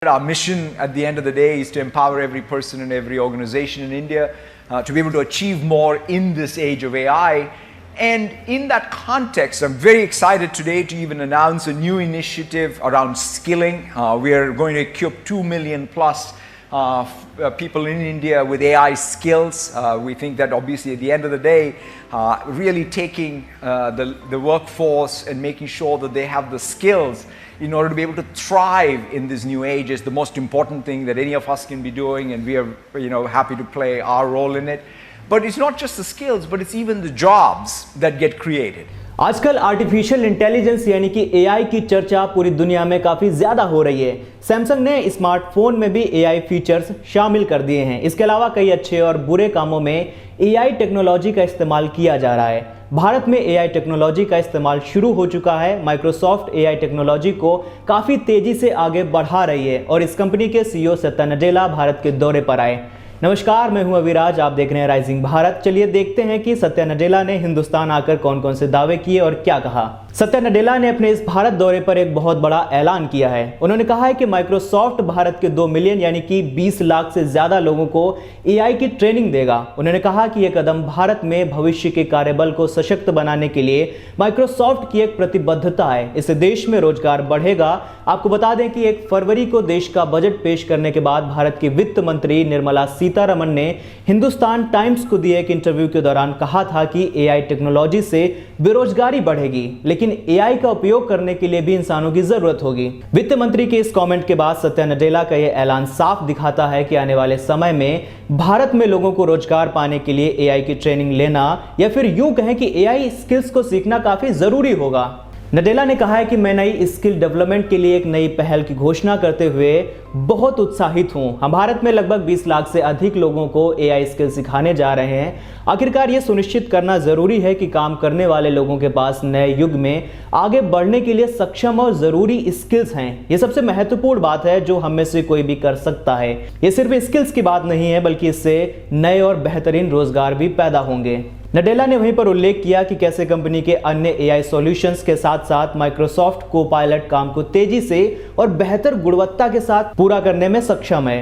Our mission at the end of the day is to empower every person and every organization in India to be able to achieve more in this age of AI. And in that context, I'm very excited today to even announce a new initiative around skilling. We are going to equip 2 million plus people in India with AI skills. We think that obviously at the end of the day, really taking the workforce and making sure that they have the skills in order to be able to thrive in this new age is the most important thing that any of us can be doing, and we are happy to play our role in it. But it's not just the skills, but it's even the jobs that get created. आजकल artificial intelligence यानी कि AI की चर्चा पूरी दुनिया में काफ़ी ज़्यादा हो रही है। सैमसंग ने स्मार्टफोन में भी एआई फीचर्स शामिल कर दिए हैं। इसके अलावा कई अच्छे और बुरे कामों में एआई टेक्नोलॉजी का इस्तेमाल किया जा रहा है। भारत में एआई टेक्नोलॉजी का इस्तेमाल शुरू हो चुका है। माइक्रोसॉफ्ट एआई टेक्नोलॉजी को काफ़ी तेज़ी से आगे बढ़ा रही है और इस कंपनी के सीईओ सत्या नडेला भारत के दौरे पर आए। नमस्कार, मैं हूं अविराज, आप देख रहे हैं राइजिंग भारत। चलिए देखते हैं कि सत्या नडेला ने हिंदुस्तान आकर कौन कौन से दावे किए और क्या कहा। सत्या नडेला ने अपने इस भारत दौरे पर एक बहुत बड़ा ऐलान किया है। उन्होंने कहा है कि माइक्रोसॉफ्ट भारत के 2 मिलियन यानी कि 20 लाख से ज्यादा लोगों को एआई की ट्रेनिंग देगा। उन्होंने कहा कि यह कदम भारत में भविष्य के कार्यबल को सशक्त बनाने के लिए माइक्रोसॉफ्ट की एक प्रतिबद्धता है। इससे देश में रोजगार बढ़ेगा। आपको बता दें कि 1 फरवरी को देश का बजट पेश करने के बाद भारत की वित्त मंत्री निर्मला सीतारमण ने हिंदुस्तान टाइम्स को दिए एक इंटरव्यू के दौरान कहा था कि एआई टेक्नोलॉजी से बेरोजगारी बढ़ेगी, लेकिन एआई का उपयोग करने के लिए भी इंसानों की जरूरत होगी। वित्त मंत्री के इस कमेंट के बाद सत्या नडेला का यह ऐलान साफ दिखाता है कि आने वाले समय में भारत में लोगों को रोजगार पाने के लिए एआई की ट्रेनिंग लेना या फिर यूं कहें कि एआई स्किल्स को सीखना काफी जरूरी होगा। नडेला ने कहा है कि मैं नई स्किल डेवलपमेंट के लिए एक नई पहल की घोषणा करते हुए बहुत उत्साहित हूं। हम भारत में लगभग 20 लाख से अधिक लोगों को एआई स्किल सिखाने जा रहे हैं। आखिरकार ये सुनिश्चित करना जरूरी है कि काम करने वाले लोगों के पास नए युग में आगे बढ़ने के लिए सक्षम और जरूरी स्किल्स हैं। ये सबसे महत्वपूर्ण बात है जो हम में से कोई भी कर सकता है। ये सिर्फ स्किल्स की बात नहीं है, बल्कि इससे नए और बेहतरीन रोजगार भी पैदा होंगे। नडेला ने वहीं पर उल्लेख किया कि कैसे कंपनी के अन्य एआई सॉल्यूशंस के साथ साथ माइक्रोसॉफ्ट कोपायलट काम को तेजी से और बेहतर गुणवत्ता के साथ पूरा करने में सक्षम है।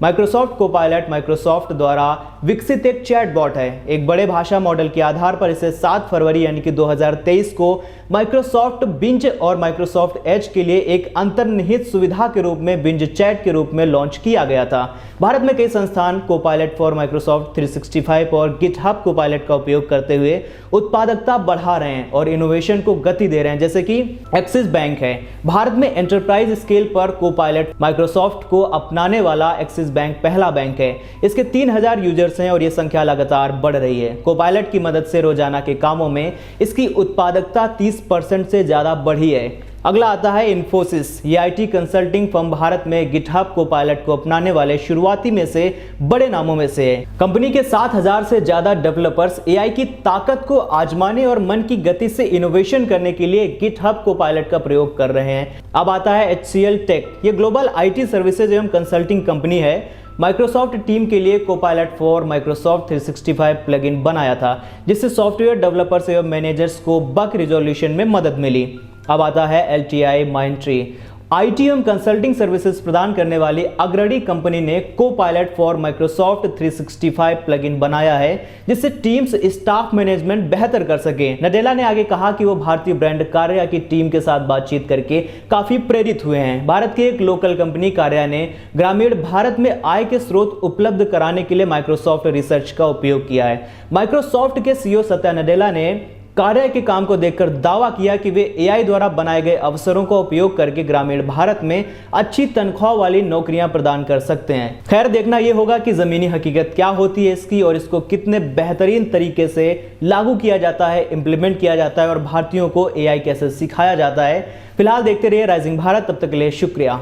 माइक्रोसॉफ्ट कोपायलट माइक्रोसॉफ्ट द्वारा विकसित एक चैटबॉट है। एक बड़े भाषा मॉडल के आधार पर इसे 7 फरवरी यानी कि 2023 को माइक्रोसॉफ्ट बिंज और माइक्रोसॉफ्ट एज के लिए एक अंतर्निहित सुविधा के रूप में बिंज चैट के रूप में लॉन्च किया गया था। भारत में कई संस्थान कोपायलट फॉर माइक्रोसॉफ्ट 365 और गिटहब कोपायलट का उपयोग करते हुए उत्पादकता बढ़ा रहे हैं और इनोवेशन को गति दे रहे हैं, जैसे कि एक्सिस बैंक है। भारत में एंटरप्राइज स्केल पर कोपायलट माइक्रोसॉफ्ट को अपनाने वाला एक्सिस बैंक पहला बैंक है। इसके 3000 यूजर्स हैं और यह संख्या लगातार बढ़ रही है। कोपायलट की मदद से रोजाना के कामों में इसकी उत्पादकता 30% से ज्यादा बढ़ी है। अगला आता है इन्फोसिस। ये आईटी कंसल्टिंग फर्म भारत में गिटहब कोपायलट को अपनाने वाले शुरुआती में से बड़े नामों में से है। कंपनी के 7000 से ज्यादा डेवलपर्स एआई की ताकत को आजमाने और मन की गति से इनोवेशन करने के लिए गिटहब कोपायलट का प्रयोग कर रहे हैं। अब आता है HCL टेक। ये ग्लोबल आईटी सर्विसेज एवं कंसल्टिंग कंपनी है। माइक्रोसॉफ्ट टीम के लिए कोपायलट फॉर माइक्रोसॉफ्ट 365 प्लगइन बनाया था, जिससे सॉफ्टवेयर डेवलपर्स एवं मैनेजर्स को बग रिजोल्यूशन में मदद मिली। अब आता है LTI Mindtree. ITM consulting services प्रदान करने वाली अग्रणी कंपनी ने कोपायलट फॉर माइक्रोसॉफ्ट 365 प्लगइन बनाया है जिससे टीम्स स्टाफ मैनेजमेंट बेहतर कर सके। नडेला ने आगे कहा कि वो भारतीय ब्रांड कार्या की टीम के साथ बातचीत करके काफी प्रेरित हुए हैं। भारत की एक लोकल कंपनी कार्या ने ग्रामीण भारत में आय के स्रोत उपलब्ध कराने के लिए माइक्रोसॉफ्ट रिसर्च का उपयोग किया है। माइक्रोसॉफ्ट के CEO सत्या नडेला ने कार्य के काम को देखकर दावा किया कि वे AI द्वारा बनाए गए अवसरों का उपयोग करके ग्रामीण भारत में अच्छी तनख्वाह वाली नौकरियां प्रदान कर सकते हैं। खैर, देखना यह होगा कि जमीनी हकीकत क्या होती है इसकी और इसको कितने बेहतरीन तरीके से लागू किया जाता है, इंप्लीमेंट किया जाता है और भारतीयों को AI कैसे सिखाया जाता है। फिलहाल देखते रहिए राइजिंग भारत, तब तक के लिए शुक्रिया।